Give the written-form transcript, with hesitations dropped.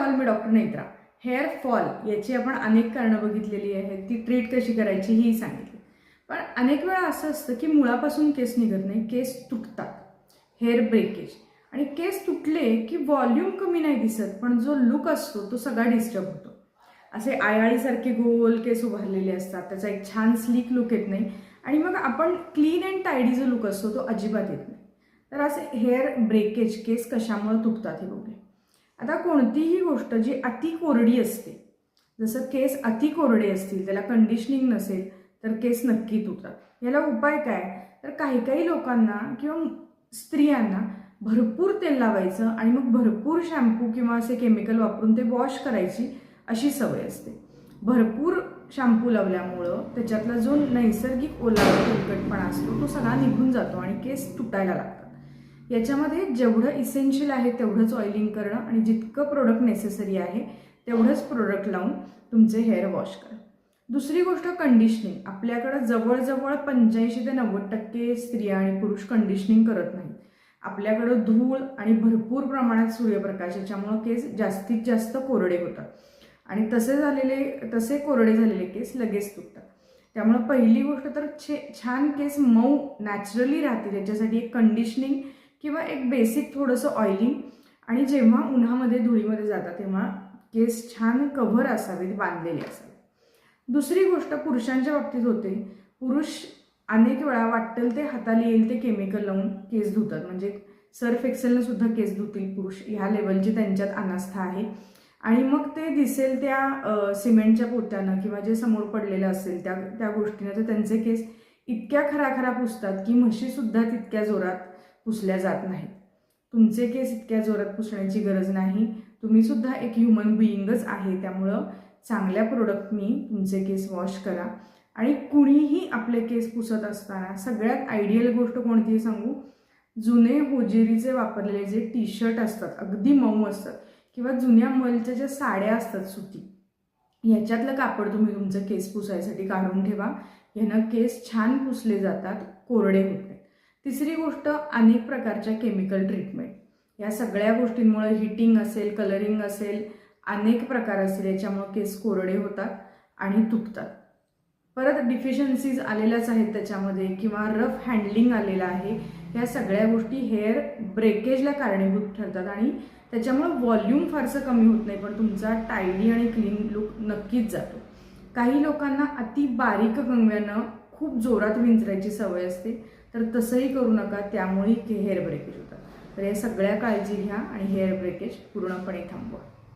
All, मी doctor Netra. Hair fall याची आपण अनेक कारणं बघितलेली आहेत, ती ट्रीट कशी करायची ही सांगितली. पण अनेक वेळा असं असतं की मुळापासून केस निघत नाही, केस तुटतात, हेअर ब्रेकेज. आणि केस तुटले की व्हॉल्यूम कमी नाही दिसत, पण जो लुक असतो तो सगळा डिस्टर्ब होतो. असे आयाळीसारखे गोल केस उभारलेले असतात, त्याचा एक छान स्लीक लुक येत नाही आणि मग आपण क्लीन अँड टायडी जो लुक असतो तो अजिबात येत नाही. तर असे हेअर ब्रेकेज, केस कशामुळे तुटतात हे बघूया. आता कोणतीही गोष्ट जी अति कोरडी असते, जसं केस अति कोरडे असतील, त्याला कंडिशनिंग नसेल तर केस नक्की तुटतात. याला उपाय काय? तर काही काही लोकांना किंवा स्त्रियांना भरपूर तेल लावायचं आणि मग भरपूर शॅम्पू किंवा असे केमिकल वापरून ते वॉश करायची अशी सवय असते. भरपूर शॅम्पू लावल्यामुळं त्याच्यातला जो नैसर्गिक ओलावा तेलकटपणा असतो तो सगळा निघून जातो आणि केस तुटायला लागतात. याच्यामध्ये जेवढं इसेन्शियल आहे तेवढंच ऑइलिंग करणं आणि जितकं प्रोडक्ट नेसेसरी आहे तेवढंच प्रोडक्ट लावून तुमचे हेअर वॉश करा. दुसरी गोष्ट कंडिशनिंग. आपल्याकडं जवळजवळ 85 ते 90% स्त्रिया आणि पुरुष कंडिशनिंग करत नाहीत. आपल्याकडं धूळ आणि भरपूर प्रमाणात सूर्यप्रकाश याच्यामुळं केस जास्तीत जास्त कोरडे होतात आणि तसे कोरडे झालेले केस लगेच तुटतात. त्यामुळं पहिली गोष्ट तर छान केस मऊ नॅचरली राहतील याच्यासाठी एक कंडिशनिंग किंवा एक बेसिक थोडंसं ऑइलिंग, आणि जेव्हा उन्हामध्ये धुळीमध्ये जातात तेव्हा केस छान कव्हर असावेत, बांधलेले असावेत. दुसरी गोष्ट पुरुषांच्या बाबतीत होते. पुरुष अनेक वेळा वाटेल ते हाताला येईल ते केमिकल लावून केस धुतात, म्हणजे सर्फ एक्सेलनं सुद्धा केस धुतील पुरुष, ह्या लेवलची त्यांच्यात अनास्था आहे. आणि मग ते दिसेल त्या सिमेंटच्या पोत्यानं किंवा जे समोर पडलेलं असेल त्या गोष्टीनं तर त्यांचे केस इतक्या खराखरा पुसतात की म्हशीसुद्धा तितक्या जोरात पुसल्या जात नाहीत. तुमचे केस इतक्या जोरात पुसण्याची गरज नाही. तुम्ही सुद्धा एक ह्युमन बिईंगच आहे. त्यामुळं चांगल्या प्रोडक्टनी तुमचे केस वॉश करा. आणि कुणीही आपले केस पुसत असताना सगळ्यात आयडियल गोष्ट कोणती सांगू? जुने होजेरीचे वापरलेले जे टी शर्ट असतात, अगदी मऊ असतात, किंवा जुन्या मलच्या ज्या साड्या असतात सुती, ह्याच्यातलं कापड तुम्ही तुमचं केस पुसायसाठी काढून ठेवा. ह्यानं केस छान पुसले जातात, कोरडे होत नाहीत. तिसरी गोष्ट, अनेक प्रकारच्या केमिकल ट्रीटमेंट. या सगळ्या गोष्टींमुळे हिटिंग असेल, कलरिंग असेल, अनेक प्रकार असतील, याच्यामुळे केस कोरडे होतात आणि तुटतात. परत डिफिशियन्सीज आलेल्याच आहेत त्याच्यामध्ये, किंवा रफ हँडलिंग आलेलं आहे. ह्या सगळ्या गोष्टी हेअर ब्रेकेजला कारणीभूत ठरतात आणि त्याच्यामुळं व्हॉल्यूम फारसं कमी होत नाही, पण तुमचा टायडी आणि क्लीन लुक नक्कीच जातो. काही लोकांना अति बारीक कंगव्यानं खूप जोरात विंचरायची सवय असते, तर तसंही करू नका, त्यामुळे हेअर ब्रेकेज होतात. तर या सगळ्या काळजी घ्या आणि हेअर ब्रेकेज पूर्णपणे थांबवा.